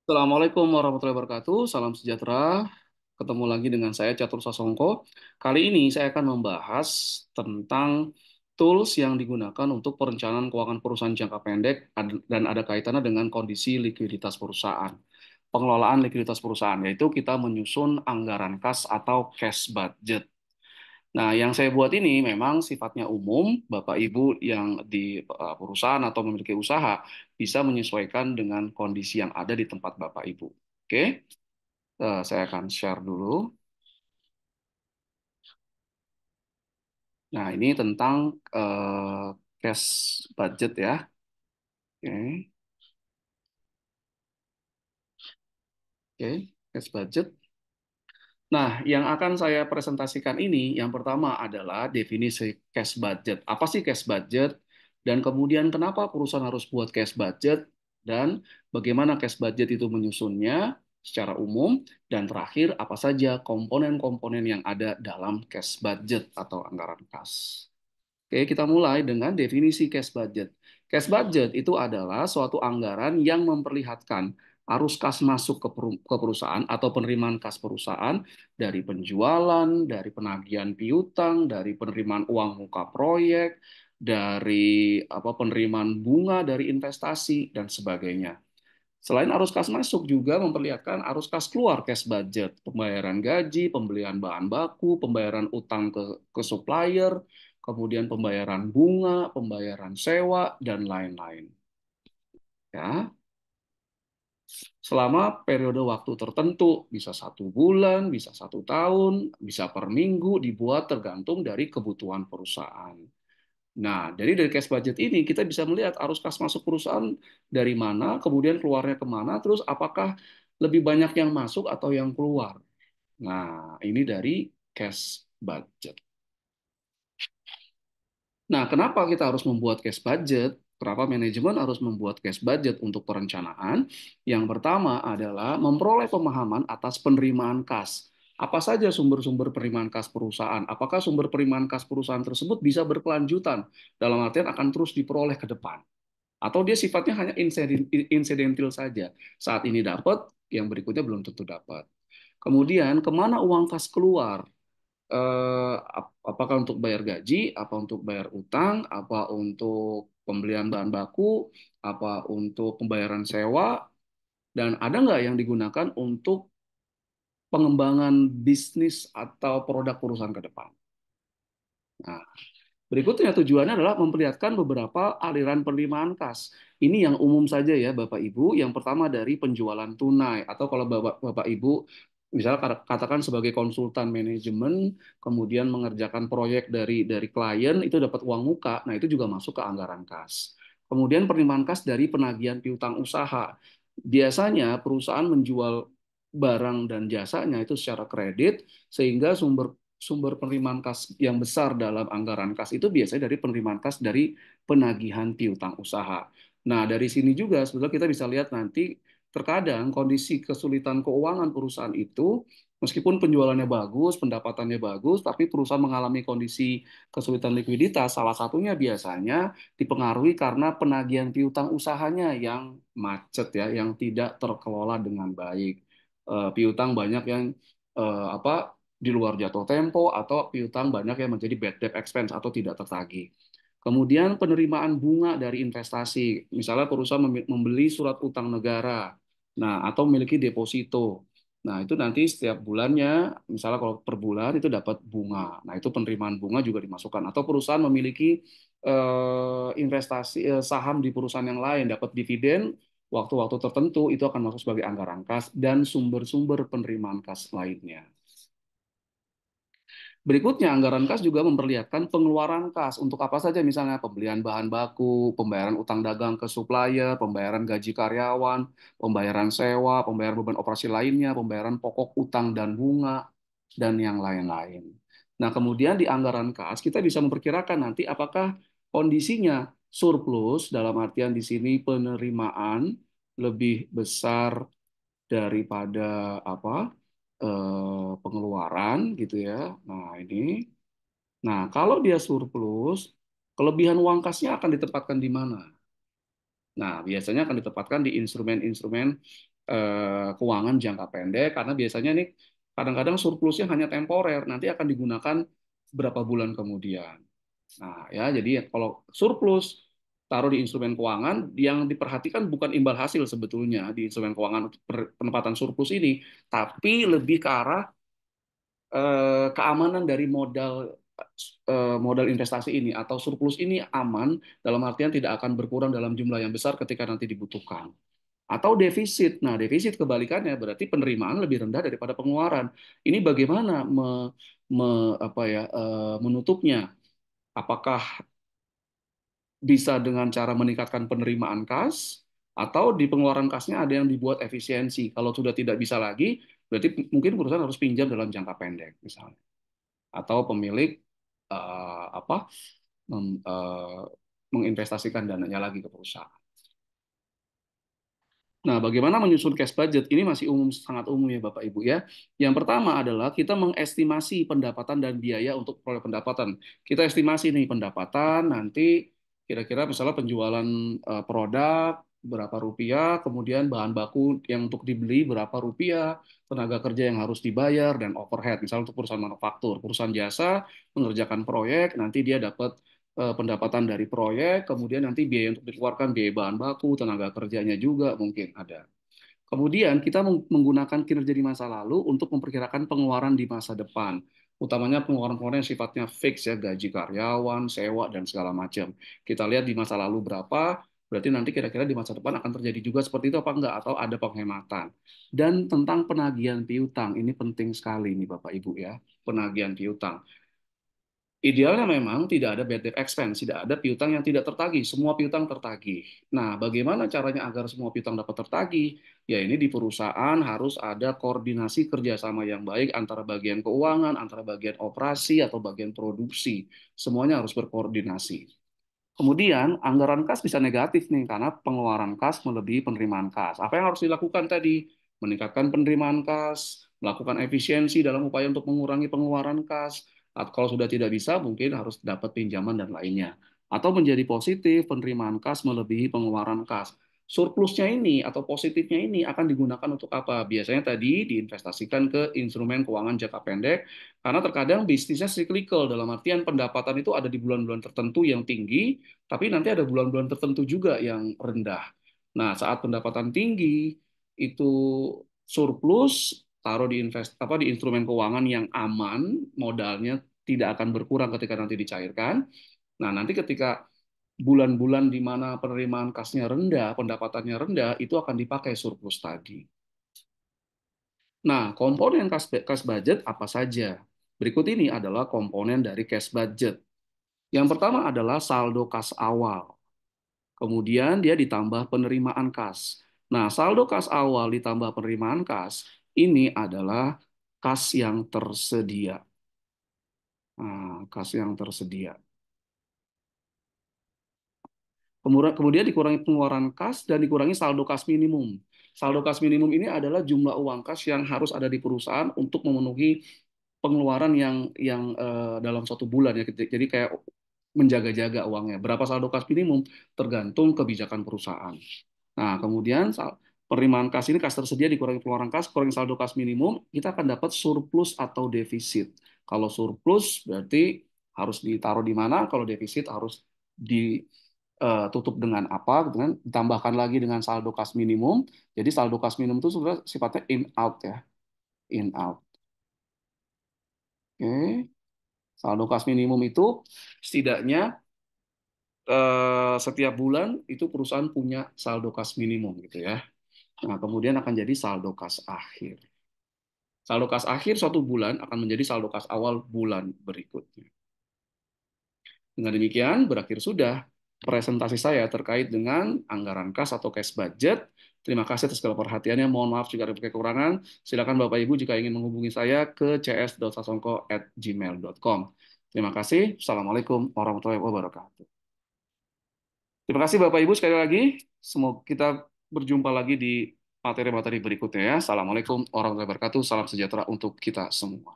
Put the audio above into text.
Assalamualaikum warahmatullahi wabarakatuh. Salam sejahtera. Ketemu lagi dengan saya Catur Sasongko. Kali ini saya akan membahas tentang tools yang digunakan untuk perencanaan keuangan perusahaan jangka pendek dan ada kaitannya dengan kondisi likuiditas perusahaan. Pengelolaan likuiditas perusahaan yaitu kita menyusun anggaran kas atau cash budget. Nah, yang saya buat ini memang sifatnya umum, Bapak Ibu yang di perusahaan atau memiliki usaha bisa menyesuaikan dengan kondisi yang ada di tempat Bapak Ibu. Oke, saya akan share dulu. Nah, ini tentang cash budget ya. Oke, oke, cash budget. Nah, yang akan saya presentasikan ini, yang pertama adalah definisi cash budget. Apa sih cash budget? Dan kemudian kenapa perusahaan harus buat cash budget? Dan bagaimana cash budget itu menyusunnya secara umum? Dan terakhir, apa saja komponen-komponen yang ada dalam cash budget atau anggaran kas? Oke, kita mulai dengan definisi cash budget. Cash budget itu adalah suatu anggaran yang memperlihatkan arus kas masuk ke perusahaan atau penerimaan kas perusahaan dari penjualan, dari penagihan piutang, dari penerimaan uang muka proyek, dari penerimaan bunga dari investasi dan sebagainya. Selain arus kas masuk juga memperlihatkan arus kas keluar cash budget, pembayaran gaji, pembelian bahan baku, pembayaran utang ke supplier, kemudian pembayaran bunga, pembayaran sewa, dan lain-lain. Ya, selama periode waktu tertentu, bisa 1 bulan, bisa 1 tahun, bisa per minggu, dibuat tergantung dari kebutuhan perusahaan. Nah, jadi dari cash budget ini kita bisa melihat arus kas masuk perusahaan dari mana, kemudian keluarnya kemana, terus apakah lebih banyak yang masuk atau yang keluar. Nah, ini dari cash budget. Nah, kenapa kita harus membuat cash budget? Kenapa manajemen harus membuat cash budget untuk perencanaan? Yang pertama adalah memperoleh pemahaman atas penerimaan kas. Apa saja sumber-sumber penerimaan kas perusahaan? Apakah sumber penerimaan kas perusahaan tersebut bisa berkelanjutan? Dalam artian akan terus diperoleh ke depan. Atau dia sifatnya hanya insidental saja. Saat ini dapat, yang berikutnya belum tentu dapat. Kemudian, kemana uang kas keluar? Apakah untuk bayar gaji, apa untuk bayar utang, apa untuk pembelian bahan baku, apa untuk pembayaran sewa, dan ada nggak yang digunakan untuk pengembangan bisnis atau produk perusahaan ke depan. Nah, berikutnya tujuannya adalah memperlihatkan beberapa aliran penerimaan kas. Ini yang umum saja ya Bapak Ibu. Yang pertama dari penjualan tunai atau kalau Bapak Ibu misalnya katakan sebagai konsultan manajemen kemudian mengerjakan proyek dari klien itu dapat uang muka. Nah, itu juga masuk ke anggaran kas. Kemudian penerimaan kas dari penagihan piutang usaha. Biasanya perusahaan menjual barang dan jasanya itu secara kredit sehingga sumber sumber penerimaan kas yang besar dalam anggaran kas itu biasanya dari penerimaan kas dari penagihan piutang usaha. Nah, dari sini juga sebetulnya kita bisa lihat nanti terkadang kondisi kesulitan keuangan perusahaan itu meskipun penjualannya bagus, pendapatannya bagus, tapi perusahaan mengalami kondisi kesulitan likuiditas, salah satunya biasanya dipengaruhi karena penagihan piutang usahanya yang macet ya, yang tidak terkelola dengan baik. Piutang banyak yang di luar jatuh tempo atau piutang banyak yang menjadi bad debt expense atau tidak tertagih. Kemudian penerimaan bunga dari investasi, misalnya perusahaan membeli surat utang negara, nah atau memiliki deposito. Nah, itu nanti setiap bulannya, misalnya kalau per bulan itu dapat bunga. Nah, itu penerimaan bunga juga dimasukkan. Atau perusahaan memiliki investasi saham di perusahaan yang lain, dapat dividen, waktu-waktu tertentu itu akan masuk sebagai anggaran kas dan sumber-sumber penerimaan kas lainnya. Berikutnya, anggaran kas juga memperlihatkan pengeluaran kas untuk apa saja, misalnya pembelian bahan baku, pembayaran utang dagang ke supplier, pembayaran gaji karyawan, pembayaran sewa, pembayaran beban operasi lainnya, pembayaran pokok utang dan bunga, dan yang lain-lain. Nah, kemudian di anggaran kas kita bisa memperkirakan nanti apakah kondisinya surplus, dalam artian di sini penerimaan lebih besar daripada pengeluaran gitu ya. Nah, ini. Nah, kalau dia surplus, kelebihan uang kasnya akan ditempatkan di mana? Nah, biasanya akan ditempatkan di instrumen-instrumen keuangan jangka pendek karena biasanya nih kadang-kadang surplusnya hanya temporer, nanti akan digunakan berapa bulan kemudian. Nah, ya jadi kalau surplus taruh di instrumen keuangan yang diperhatikan bukan imbal hasil sebetulnya di instrumen keuangan untuk penempatan surplus ini, tapi lebih ke arah keamanan dari modal investasi ini atau surplus ini aman dalam artian tidak akan berkurang dalam jumlah yang besar ketika nanti dibutuhkan. Atau defisit. Nah, defisit kebalikannya berarti penerimaan lebih rendah daripada pengeluaran. Ini bagaimana apa ya, menutupnya? Apakah bisa dengan cara meningkatkan penerimaan kas atau di pengeluaran kasnya ada yang dibuat efisiensi. Kalau sudah tidak bisa lagi, berarti mungkin perusahaan harus pinjam dalam jangka pendek misalnya. Atau pemilik apa menginvestasikan dananya lagi ke perusahaan. Nah, bagaimana menyusun cash budget? Ini masih umum, sangat umum ya Bapak Ibu ya. Yang pertama adalah kita mengestimasi pendapatan dan biaya untuk peroleh pendapatan. Kita estimasi nih pendapatan nanti kira-kira misalnya penjualan produk berapa rupiah, kemudian bahan baku yang untuk dibeli berapa rupiah, tenaga kerja yang harus dibayar dan overhead. Misalnya untuk perusahaan manufaktur, perusahaan jasa mengerjakan proyek, nanti dia dapat pendapatan dari proyek, kemudian nanti biaya untuk dikeluarkan, biaya bahan baku, tenaga kerjanya juga mungkin ada. Kemudian kita menggunakan kinerja di masa lalu untuk memperkirakan pengeluaran di masa depan, utamanya pengeluaran-pengeluaran yang sifatnya fix ya, gaji karyawan, sewa dan segala macam. Kita lihat di masa lalu berapa, berarti nanti kira-kira di masa depan akan terjadi juga seperti itu apa enggak, atau ada penghematan. Dan tentang penagihan piutang, ini penting sekali nih Bapak Ibu ya, penagihan piutang. Idealnya memang tidak ada bad debt expense, tidak ada piutang yang tidak tertagih, semua piutang tertagih. Nah, bagaimana caranya agar semua piutang dapat tertagih? Ya ini di perusahaan harus ada koordinasi kerjasama yang baik antara bagian keuangan, antara bagian operasi atau bagian produksi. Semuanya harus berkoordinasi. Kemudian anggaran kas bisa negatif nih karena pengeluaran kas melebihi penerimaan kas. Apa yang harus dilakukan tadi? Meningkatkan penerimaan kas, melakukan efisiensi dalam upaya untuk mengurangi pengeluaran kas. Atau kalau sudah tidak bisa, mungkin harus dapat pinjaman dan lainnya. Atau menjadi positif, penerimaan kas melebihi pengeluaran kas. Surplusnya ini atau positifnya ini akan digunakan untuk apa? Biasanya tadi diinvestasikan ke instrumen keuangan jangka pendek karena terkadang bisnisnya cyclical, dalam artian pendapatan itu ada di bulan-bulan tertentu yang tinggi, tapi nanti ada bulan-bulan tertentu juga yang rendah. Nah, saat pendapatan tinggi itu surplus, taruh di di instrumen keuangan yang aman, modalnya tidak akan berkurang ketika nanti dicairkan. Nah, nanti ketika bulan-bulan di mana penerimaan kasnya rendah, pendapatannya rendah, itu akan dipakai surplus tadi. Nah, komponen cash budget apa saja? Berikut ini adalah komponen dari cash budget. Yang pertama adalah saldo kas awal. Kemudian dia ditambah penerimaan kas. Nah, saldo kas awal ditambah penerimaan kas, ini adalah kas yang tersedia. Nah, kas yang tersedia. Kemudian dikurangi pengeluaran kas dan dikurangi saldo kas minimum. Saldo kas minimum ini adalah jumlah uang kas yang harus ada di perusahaan untuk memenuhi pengeluaran yang dalam satu bulan ya. Jadi kayak menjaga-jaga uangnya. Berapa saldo kas minimum tergantung kebijakan perusahaan. Nah, kemudian penerimaan kas ini kas tersedia dikurangi pengeluaran kas, kurangi saldo kas minimum, kita akan dapat surplus atau defisit. Kalau surplus berarti harus ditaruh di mana, kalau defisit harus ditutup dengan apa, dengan ditambahkan lagi dengan saldo kas minimum. Jadi saldo kas minimum itu sebenarnya sifatnya in out ya, in out. Oke. Saldo kas minimum itu setidaknya setiap bulan itu perusahaan punya saldo kas minimum gitu ya. Nah, kemudian akan jadi saldo kas akhir. Saldo kas akhir suatu bulan akan menjadi saldo kas awal bulan berikutnya. Dengan demikian, berakhir sudah presentasi saya terkait dengan anggaran kas atau cash budget. Terima kasih atas segala perhatiannya. Mohon maaf jika ada kekurangan. Silakan Bapak Ibu jika ingin menghubungi saya ke cs.sasongko@gmail.com. Terima kasih. Assalamualaikum warahmatullahi wabarakatuh. Terima kasih Bapak Ibu sekali lagi. Semoga kita berjumpa lagi di materi-materi berikutnya ya. Assalamualaikum warahmatullahi wabarakatuh. Salam sejahtera untuk kita semua.